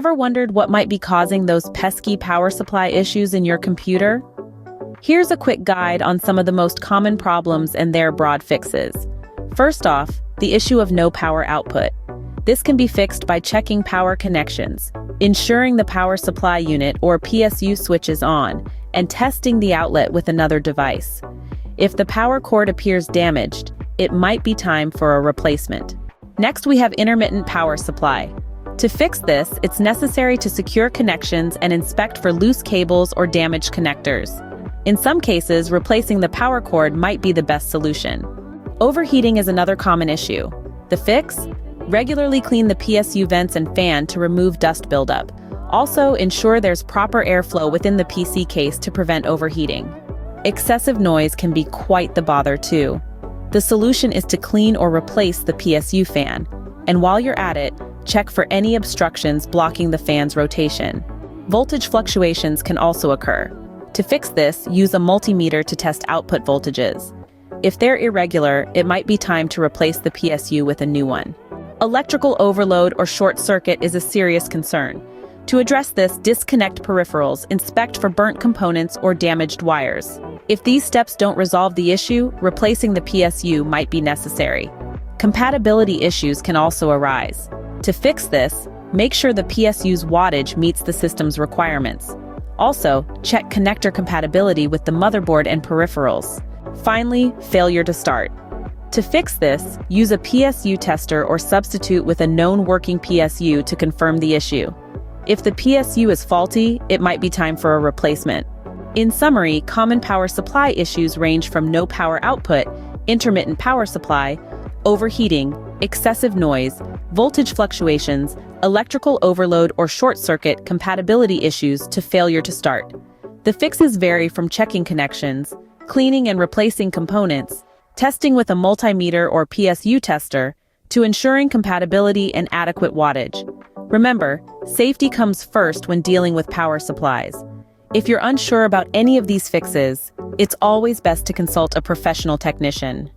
Ever wondered what might be causing those pesky power supply issues in your computer? Here's a quick guide on some of the most common problems and their broad fixes. First off, the issue of no power output. This can be fixed by checking power connections, ensuring the power supply unit or PSU switch is on, and testing the outlet with another device. If the power cord appears damaged, it might be time for a replacement. Next, we have intermittent power supply. To fix this, it's necessary to secure connections and inspect for loose cables or damaged connectors. In some cases, replacing the power cord might be the best solution. Overheating is another common issue. The fix? Regularly clean the PSU vents and fan to remove dust buildup. Also, ensure there's proper airflow within the PC case to prevent overheating. Excessive noise can be quite the bother too. The solution is to clean or replace the PSU fan. And while you're at it, check for any obstructions blocking the fan's rotation. Voltage fluctuations can also occur. To fix this, use a multimeter to test output voltages. If they're irregular, it might be time to replace the PSU with a new one. Electrical overload or short circuit is a serious concern. To address this, disconnect peripherals, inspect for burnt components or damaged wires. If these steps don't resolve the issue, replacing the PSU might be necessary. Compatibility issues can also arise. To fix this, make sure the PSU's wattage meets the system's requirements. Also, check connector compatibility with the motherboard and peripherals. Finally, failure to start. To fix this, use a PSU tester or substitute with a known working PSU to confirm the issue. If the PSU is faulty, it might be time for a replacement. In summary, common power supply issues range from no power output, intermittent power supply, overheating, excessive noise, voltage fluctuations, electrical overload or short circuit compatibility issues to failure to start. The fixes vary from checking connections, cleaning and replacing components, testing with a multimeter or PSU tester, to ensuring compatibility and adequate wattage. Remember, safety comes first when dealing with power supplies. If you're unsure about any of these fixes, it's always best to consult a professional technician.